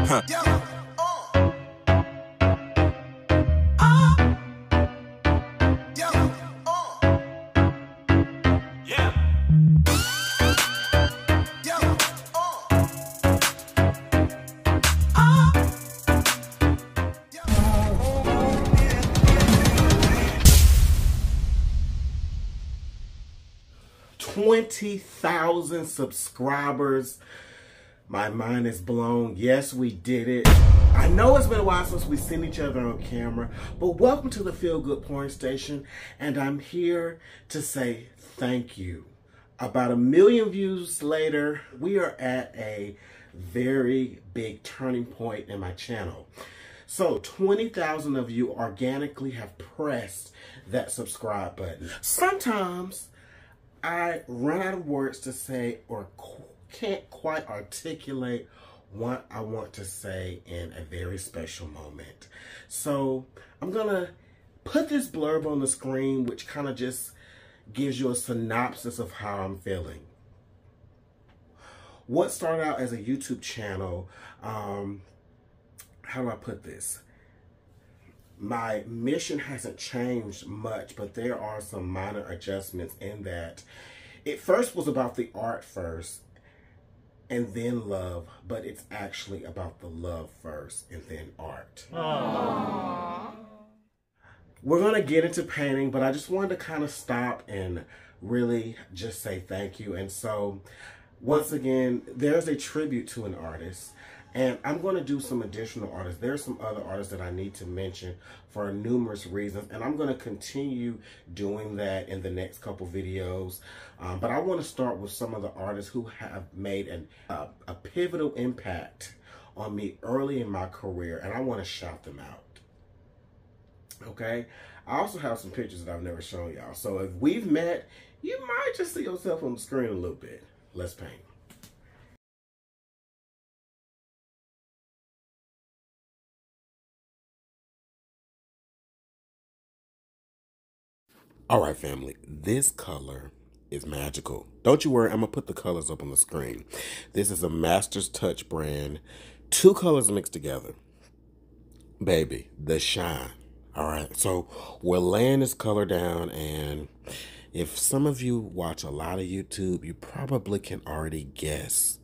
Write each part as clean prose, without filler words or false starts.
Huh. 20,000 subscribers. My mind is blown. Yes, we did it. I know it's been a while since we've seen each other on camera, but welcome to the Feel Good Porn Station, and I'm here to say thank you. About 1 million views later, we are at a very big turning point in my channel. So 20,000 of you organically have pressed that subscribe button. Sometimes I run out of words to say or can't quite articulate what I want to say in a very special moment. So I'm gonna put this blurb on the screen, which kind of just gives you a synopsis of how I'm feeling. What started out as a YouTube channel, how do I put this? My mission hasn't changed much, but there are some minor adjustments in that. It first was about the art first and then love, but it's actually about the love first and then art. Aww. We're gonna get into painting, but I just wanted to kind of stop and really just say thank you. And so once again, there's a tribute to an artist. And I'm going to do some additional artists. There's some other artists that I need to mention for numerous reasons. And I'm going to continue doing that in the next couple videos. But I want to start with some of the artists who have made a pivotal impact on me early in my career. And I want to shout them out. Okay? I also have some pictures that I've never shown y'all. So if we've met, you might just see yourself on the screen a little bit. Let's paint. All right, family, this color is magical. Don't you worry, I'm gonna put the colors up on the screen. This is a Master's Touch brand. 2 colors mixed together. Baby, the shine. All right, so we're laying this color down, and if some of you watch a lot of YouTube, you probably can already guess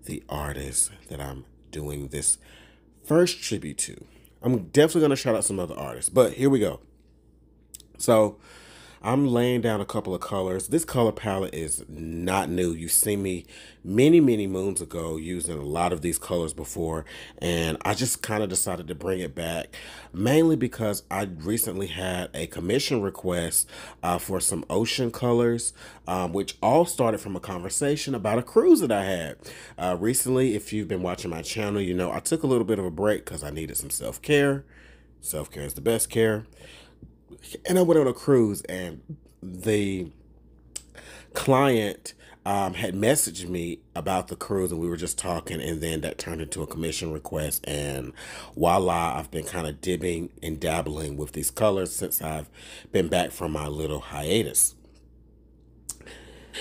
the artist that I'm doing this first tribute to. I'm definitely gonna shout out some other artists, but here we go. So I'm laying down a couple of colors. This color palette is not new. You've seen me many moons ago using a lot of these colors before, and I just kind of decided to bring it back, mainly because I recently had a commission request for some ocean colors, which all started from a conversation about a cruise that I had. Recently, if you've been watching my channel, you know I took a little bit of a break because I needed some self-care. Self-care is the best care. And I went on a cruise, and the client had messaged me about the cruise, and we were just talking, and then that turned into a commission request, and voila, I've been kind of dibbing and dabbling with these colors since I've been back from my little hiatus.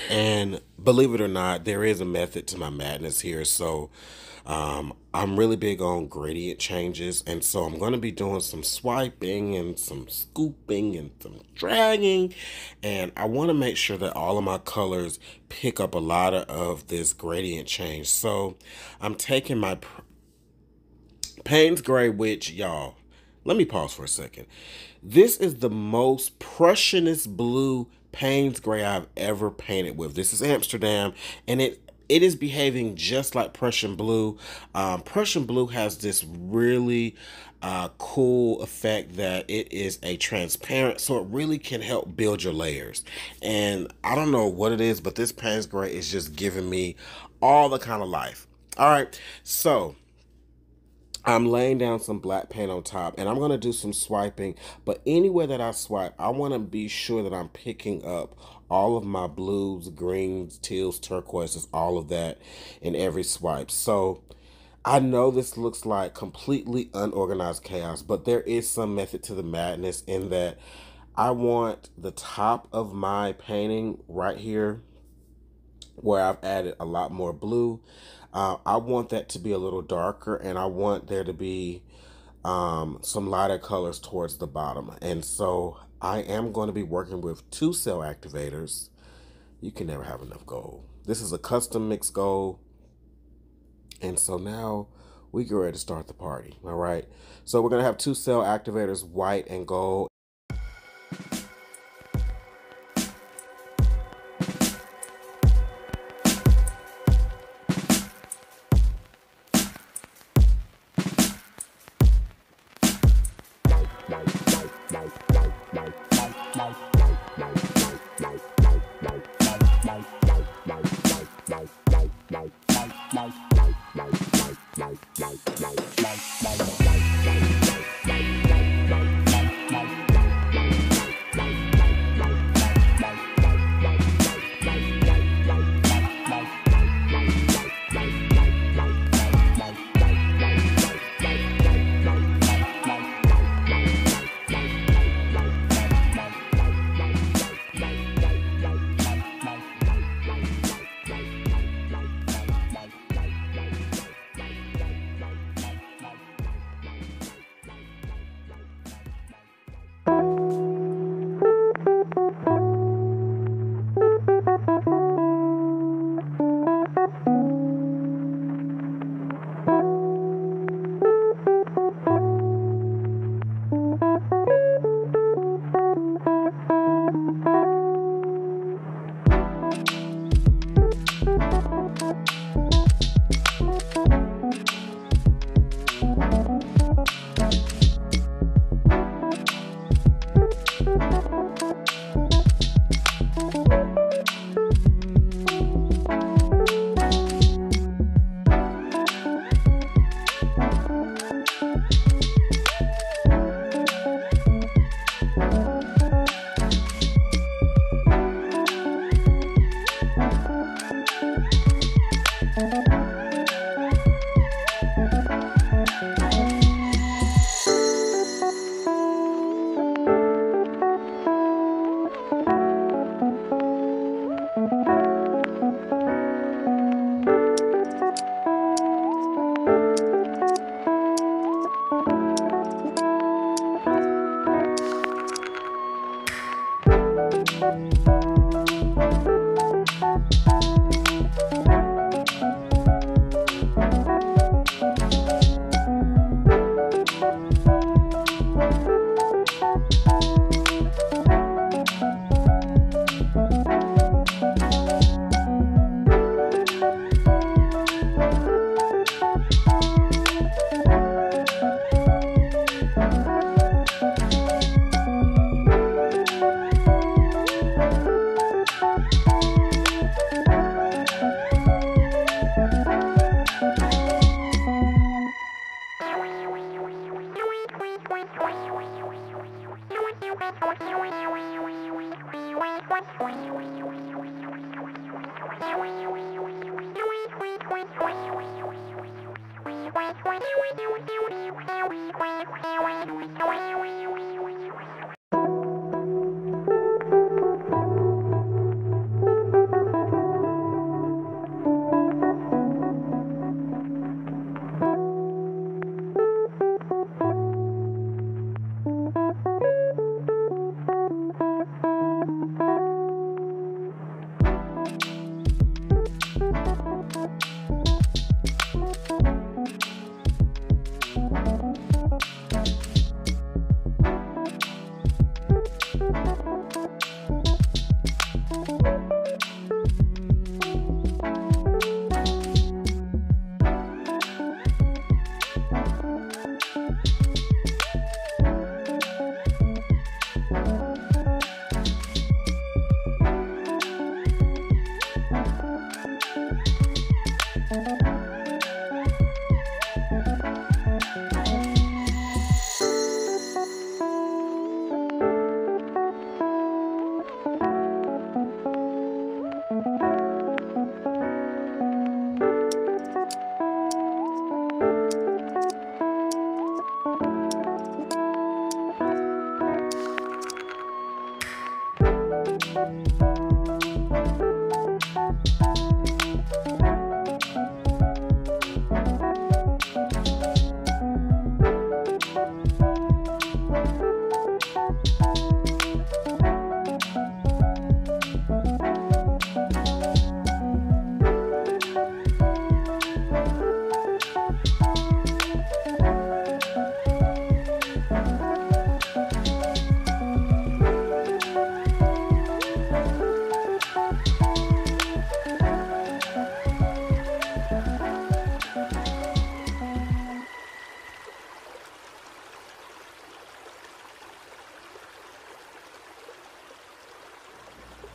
And believe it or not, there is a method to my madness here. So I'm really big on gradient changes, and so I'm going to be doing some swiping and some scooping and some dragging, and I want to make sure that all of my colors pick up a lot of this gradient change. So I'm taking my Payne's Gray, which, y'all, let me pause for a second. This is the most Prussianist blue Payne's Gray I've ever painted with. This is Amsterdam, and it is behaving just like Prussian blue. Prussian blue has this really cool effect that it is a transparent, so it really can help build your layers. And I don't know what it is, but this Payne's Gray is just giving me all the kind of life. All right, so I'm laying down some black paint on top, and I'm going to do some swiping, but anywhere that I swipe, I want to be sure that I'm picking up all of my blues, greens, teals, turquoises, all of that in every swipe. So I know this looks like completely unorganized chaos, but there is some method to the madness in that I want the top of my painting right here where I've added a lot more blue. I want that to be a little darker, and I want there to be some lighter colors towards the bottom. And so I am going to be working with 2 cell activators. You can never have enough gold. This is a custom mixed gold. And so now we get ready to start the party. All right. So we're going to have 2 cell activators, white and gold.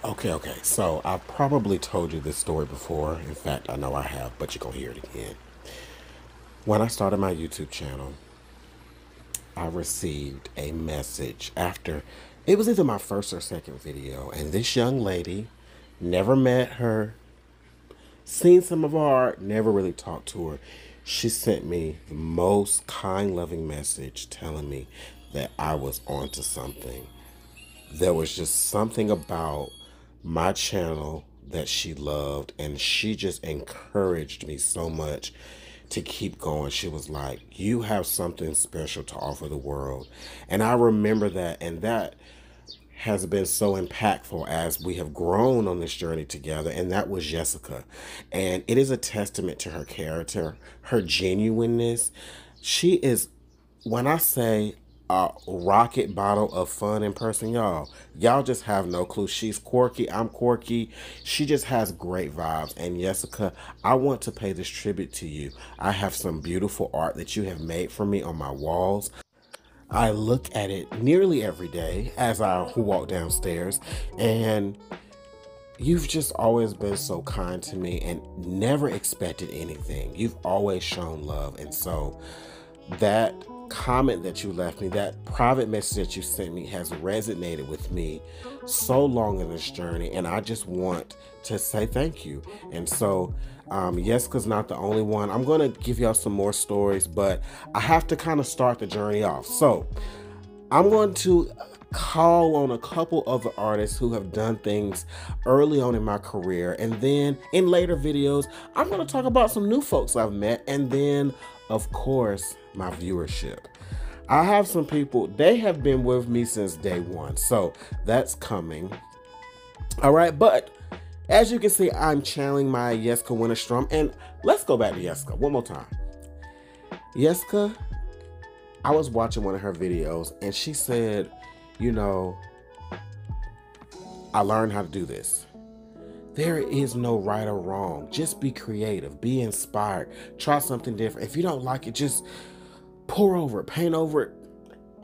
Okay. So I've probably told you this story before. In fact, I know I have, but you're going to hear it again. When I started my YouTube channel, I received a message after it was either my first or second video, and this young lady, never met her, seen some of her art, never really talked to her. She sent me the most kind, loving message telling me that I was onto something. There was just something about my channel that she loved, and she just encouraged me so much to keep going. She was like, you have something special to offer the world. And I remember that, and that has been so impactful as we have grown on this journey together, and that was Jessica. And it is a testament to her character, her genuineness. She is, when I say a rocket bottle of fun in person, y'all just have no clue. She's quirky, I'm quirky. She just has great vibes. And Jessica, I want to pay this tribute to you. I have some beautiful art that you have made for me on my walls. I look at it nearly every day as I walk downstairs, and you've just always been so kind to me and never expected anything. You've always shown love. And so that comment that you left me, that private message that you sent me, has resonated with me so long in this journey. And I just want to say thank you. And so Jessica's not the only one. I'm going to give y'all some more stories, but I have to kind of start the journey off. So I'm going to call on a couple of the artists who have done things early on in my career, and then in later videos I'm going to talk about some new folks I've met, and then of course my viewership. I have some people, they have been with me since day one, so that's coming. All right, but as you can see, I'm channeling my Jessica Winterstrom, and let's go back to Jessica one more time. Jessica, I was watching one of her videos, and she said, you know, I learned how to do this. There is no right or wrong. Just be creative, be inspired, try something different. If you don't like it, just pour over it, paint over it.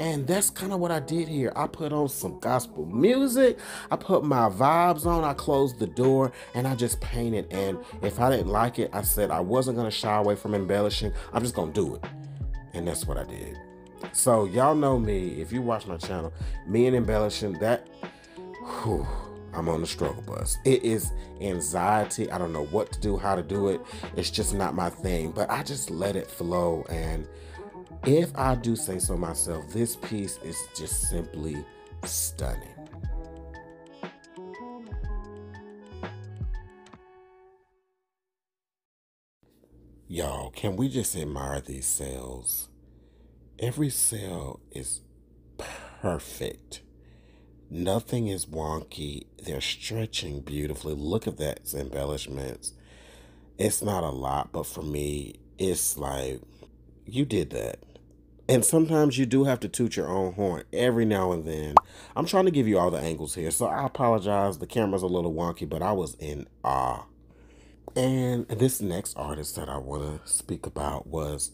And that's kind of what I did here. I put on some gospel music, I put my vibes on, I closed the door, and I just painted. And if I didn't like it, I said I wasn't going to shy away from embellishing. I'm just going to do it. And that's what I did. So y'all know me, if you watch my channel, me and embellishing, that, whew, I'm on the struggle bus. It is anxiety. I don't know what to do, how to do it. It's just not my thing, but I just let it flow. And if I do say so myself, this piece is just simply stunning. Y'all, can we just admire these cells? Every cell is perfect. Nothing is wonky. They're stretching beautifully. Look at that embellishments. It's not a lot, but for me, it's like, you did that. And sometimes you do have to toot your own horn every now and then. I'm trying to give you all the angles here, so I apologize. The camera's a little wonky, but I was in awe. And this next artist that I want to speak about was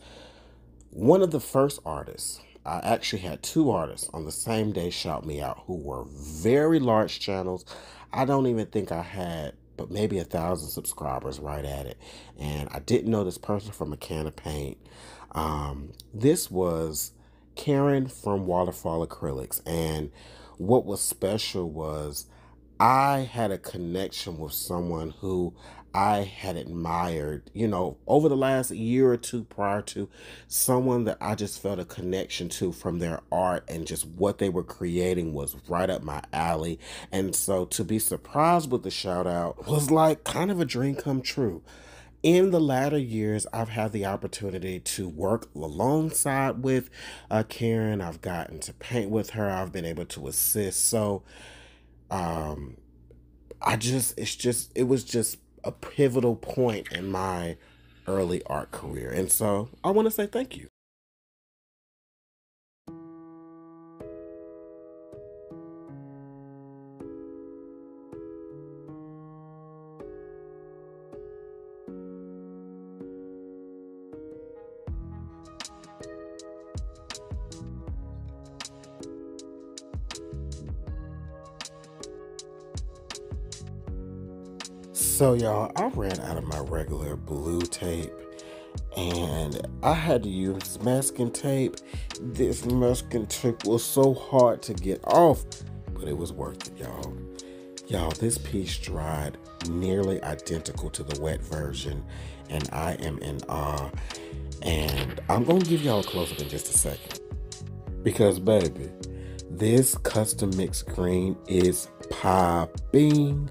one of the first artists. I actually had two artists on the same day shout me out who were very large channels. I don't even think I had but maybe 1,000 subscribers right at it. And I didn't know this person from a can of paint. This was Karen from Waterfall Acrylics. And what was special was I had a connection with someone who I had admired, you know, over the last year or two prior to, someone that I just felt a connection to from their art, and just what they were creating was right up my alley. And so to be surprised with the shout out was like kind of a dream come true. In the latter years, I've had the opportunity to work alongside with Karen. I've gotten to paint with her. I've been able to assist. So it was just a pivotal point in my early art career. And so I want to say thank you. So y'all, I ran out of my regular blue tape and I had to use masking tape. This masking tape was so hard to get off, but it was worth it, y'all. Y'all, this piece dried nearly identical to the wet version, and I am in awe. And I'm gonna give y'all a close-up in just a second. Because baby, this custom mixed green is popping.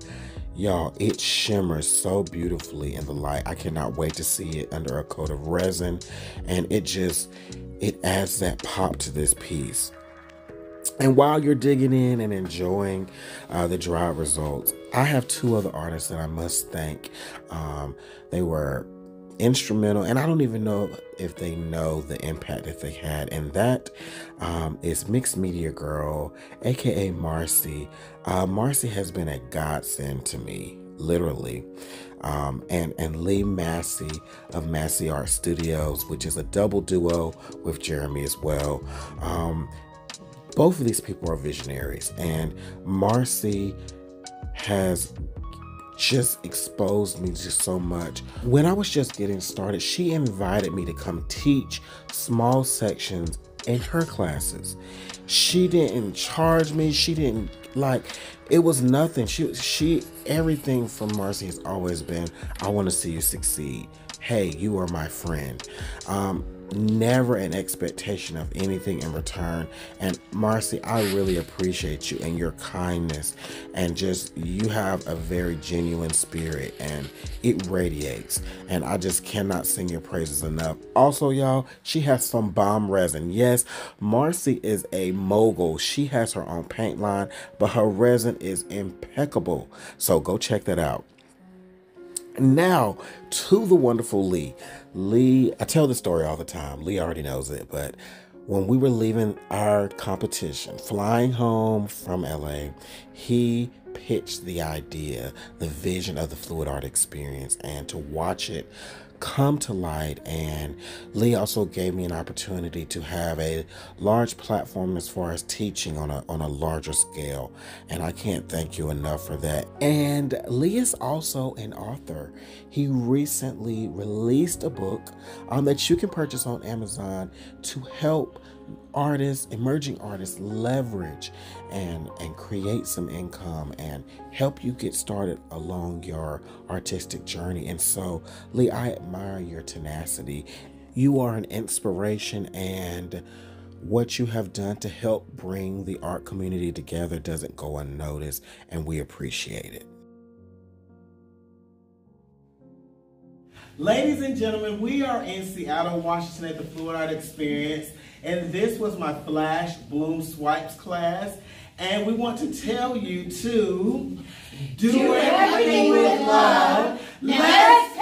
Y'all, it shimmers so beautifully in the light. I cannot wait to see it under a coat of resin. And it adds that pop to this piece. And while you're digging in and enjoying the dry results, I have two other artists that I must thank. They were instrumental, and I don't even know if they know the impact that they had, and that is Mixed Media Girl, aka Marcy. Marcy has been a godsend to me, literally. And Lee Massey of Massey Art Studios, which is a double duo with Jeremy as well. Both of these people are visionaries, and Marcy has just exposed me to so much. When I was just getting started, she invited me to come teach small sections in her classes. She didn't charge me. She didn't, like, it was nothing. She everything from Marcy has always been, I want to see you succeed. Hey, you are my friend. Never an expectation of anything in return. And Marcy, I really appreciate you and your kindness, and just, you have a very genuine spirit and it radiates, and I just cannot sing your praises enough. Also, y'all, she has some bomb resin. Yes, Marcy is a mogul. She has her own paint line, but her resin is impeccable. So go check that out. Now to the wonderful Lee. Lee, I tell the story all the time. Lee already knows it, but when we were leaving our competition, flying home from LA, he pitched the idea, the vision of the fluid art experience, and to watch it come to light. And Lee also gave me an opportunity to have a large platform as far as teaching on a larger scale, and I can't thank you enough for that. And Lee is also an author. He recently released a book that you can purchase on Amazon to help artists, emerging artists, leverage and create some income and help you get started along your artistic journey. And so, Lee, I admire your tenacity. You are an inspiration, and what you have done to help bring the art community together doesn't go unnoticed, and we appreciate it. Ladies and gentlemen, we are in Seattle, Washington at the Fluid Art Experience, and this was my Flash Bloom Swipes class, and we want to tell you to do everything with love. Let's